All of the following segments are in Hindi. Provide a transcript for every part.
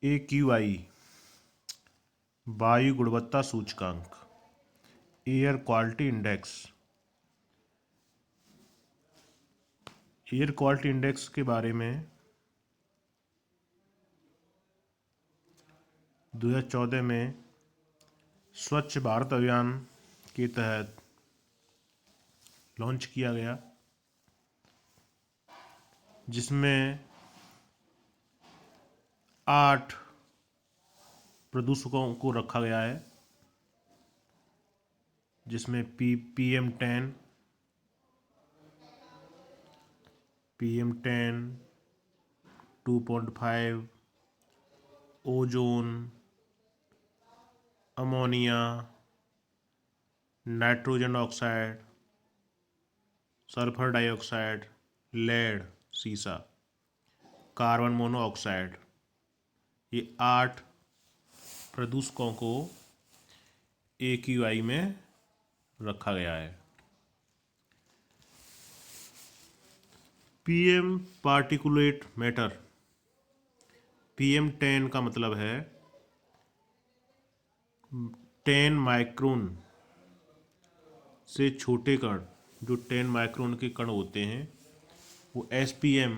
AQI वायु गुणवत्ता सूचकांक, air quality index. Air quality index के बारे में 2014 में स्वच्छ भारत अभियान के तहत लॉन्च किया गया, जिसमें 8 प्रदूषकों को रखा गया है, जिसमें PM10, PM10, 2.5, ozone, ammonia, nitrogen oxide, sulphur dioxide, lead सीसा, कार्बन मोनोऑक्साइड, ये 8 प्रदूषकों को AQI में रखा गया है। PM पार्टिकुलेट मैटर, PM10 का मतलब है 10 माइक्रोन से छोटे कण, जो 10 माइक्रोन के कण होते हैं वो SPM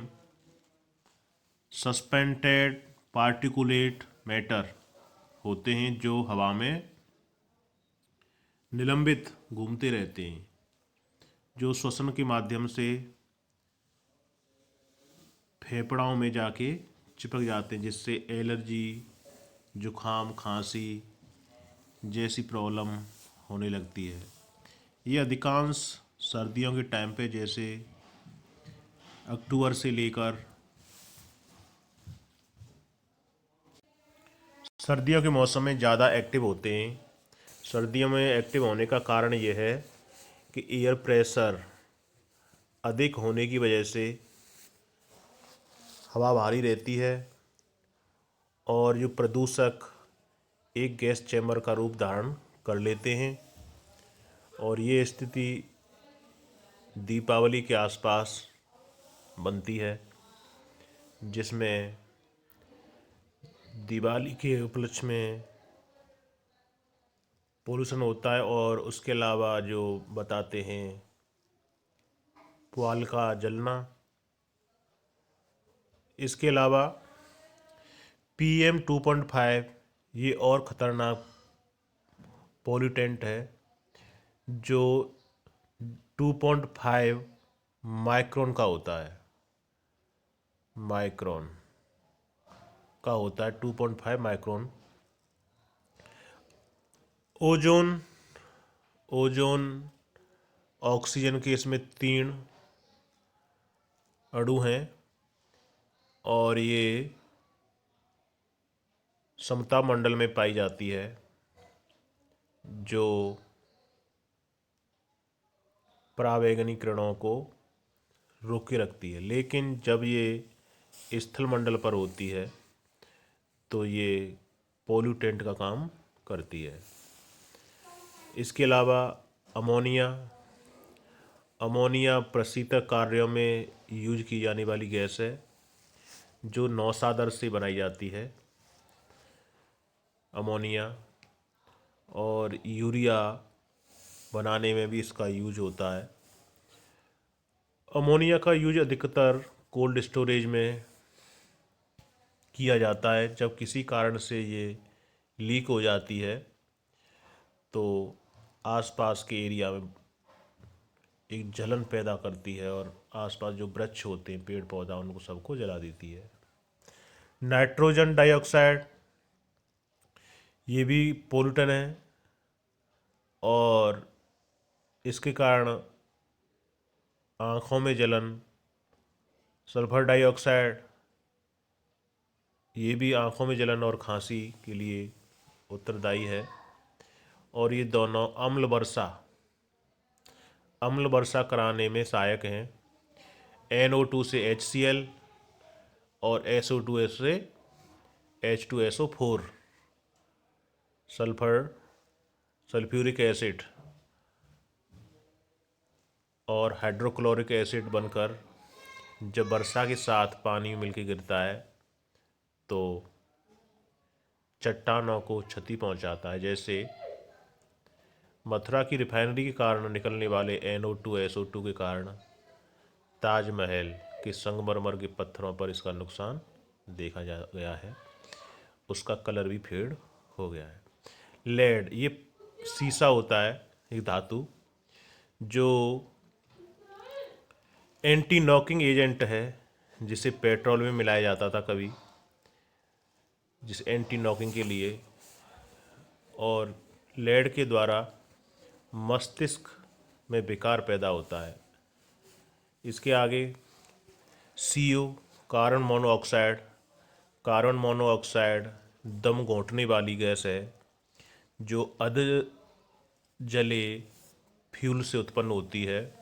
सस्पेंडेड पार्टिकुलेट मैटर होते हैं, जो हवा में निलंबित घूमते रहते हैं, जो श्वसन के माध्यम से फेफड़ों में जाके चिपक जाते हैं, जिससे एलर्जी, जुखाम, खांसी जैसी प्रॉब्लम होने लगती है। ये अधिकांश सर्दियों के टाइम पे, जैसे अक्टूबर से लेकर सर्दियों के मौसम में ज़्यादा एक्टिव होते हैं। सर्दियों में एक्टिव होने का कारण ये है कि एयर प्रेशर अधिक होने की वजह से हवा भारी रहती है और जो प्रदूषक एक गैस चैम्बर का रूप धारण कर लेते हैं, और ये स्थिति दीपावली के आसपास बनती है, जिसमें दिवाली के उपलक्ष्य में पोल्यूशन होता है, और उसके अलावा जो बताते हैं पुआल का जलना। इसके अलावा PM2.5 ये और ख़तरनाक पोल्यूटेंट है, जो 2.5 माइक्रोन का होता है। माइक्रोन का होता है 2.5 माइक्रोन। ओजोन, ओजोन ऑक्सीजन के इसमें 3 अणु हैं, और ये समताप मंडल में पाई जाती है, जो परावैंगनी किरणों को रोक के रखती है। लेकिन जब ये स्थल मंडल पर होती है तो ये पोल्यूटेंट का काम करती है। इसके अलावा अमोनिया, अमोनिया प्रशीतक कार्यों में यूज की जाने वाली गैस है, जो नौसादर से बनाई जाती है अमोनिया, और यूरिया बनाने में भी इसका यूज होता है। अमोनिया का यूज अधिकतर कोल्ड स्टोरेज में किया जाता है। जब किसी कारण से ये लीक हो जाती है तो आसपास के एरिया में एक जलन पैदा करती है, और आसपास जो वृक्ष होते हैं, पेड़ पौधा, उनको सबको जला देती है। नाइट्रोजन डाइऑक्साइड ये भी पोल्यूटन है, और इसके कारण आँखों में जलन। सल्फर डाइऑक्साइड ये भी आँखों में जलन और खांसी के लिए उत्तरदायी है। और ये दोनों अम्ल वर्षा कराने में सहायक हैं। NO2 से HCl और SO2 से H2SO4, सल्फ्यूरिक एसिड और हाइड्रोक्लोरिक एसिड बनकर जब वर्षा के साथ पानी मिलकर गिरता है तो चट्टानों को क्षति पहुंचाता है। जैसे मथुरा की रिफाइनरी के कारण निकलने वाले NO2 SO2 के कारण ताजमहल के संगमरमर के पत्थरों पर इसका नुकसान देखा जा गया है, उसका कलर भी फेड हो गया है। लेड, ये शीशा होता है, एक धातु जो एंटी नॉकिंग एजेंट है, जिसे पेट्रोल में मिलाया जाता था कभी, जिस एंटी नॉकिंग के लिए, और लेड के द्वारा मस्तिष्क में विकार पैदा होता है। इसके आगे CO, कार्बन मोनोऑक्साइड दम घोंटने वाली गैस है, जो अध जले फ्यूल से उत्पन्न होती है,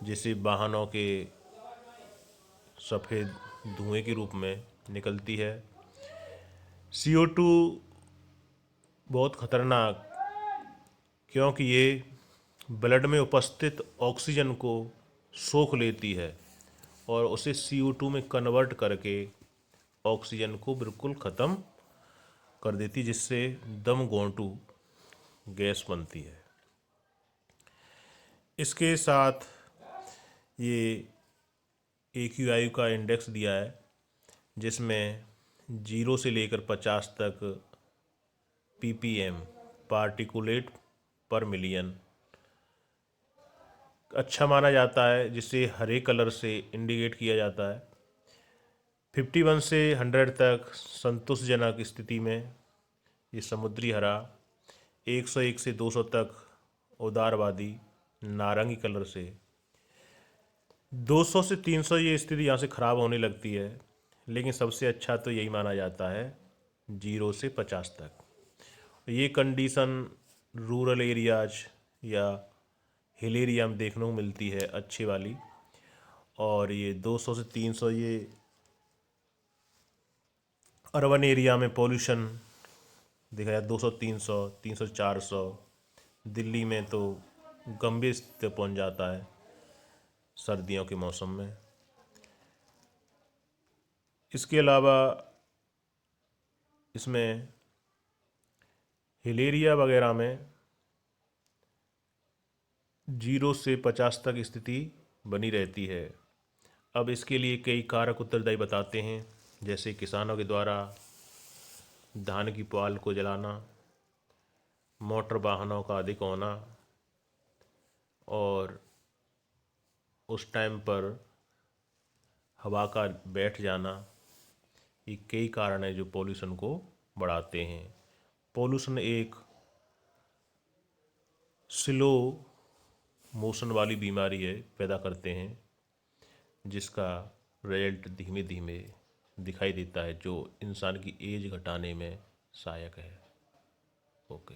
जिसे वाहनों के सफ़ेद धुएं के रूप में निकलती है। CO2 बहुत खतरनाक, क्योंकि ये ब्लड में उपस्थित ऑक्सीजन को सोख लेती है और उसे CO2 में कन्वर्ट करके ऑक्सीजन को बिल्कुल ख़त्म कर देती, जिससे दम घोंटू गैस बनती है। इसके साथ ये AQI का इंडेक्स दिया है, जिसमें 0 से लेकर 50 तक ppm पार्टिकुलेट पर मिलियन अच्छा माना जाता है, जिसे हरे कलर से इंडिकेट किया जाता है। 51 से 100 तक संतोषजनक स्थिति में ये समुद्री हरा, 101 से 200 तक उदारवादी नारंगी कलर से, 200 से 300 ये स्थिति यहाँ से ख़राब होने लगती है, लेकिन सबसे अच्छा तो यही माना जाता है 0 से 50 तक। ये कंडीशन रूरल एरियाज या हिल एरिया में देखने को मिलती है अच्छी वाली, और ये 200 से 300 ये अर्बन एरिया में पॉल्यूशन देखा जाए, 200 300 300 400। दिल्ली में तो गंभीर स्थिति पहुंच जाता है सर्दियों के मौसम में। इसके अलावा इसमें हिल एरिया वगैरह में 0 से 50 तक स्थिति बनी रहती है। अब इसके लिए कई कारक उत्तरदायी बताते हैं, जैसे किसानों के द्वारा धान की पुआल को जलाना, मोटर वाहनों का अधिक होना, और उस टाइम पर हवा का बैठ जाना। ये कई कारण हैं जो पोल्यूशन को बढ़ाते हैं। पोल्यूशन एक स्लो मोशन वाली बीमारी है, पैदा करते हैं, जिसका रिजल्ट धीमे धीमे दिखाई देता है, जो इंसान की एज घटाने में सहायक है। ओके।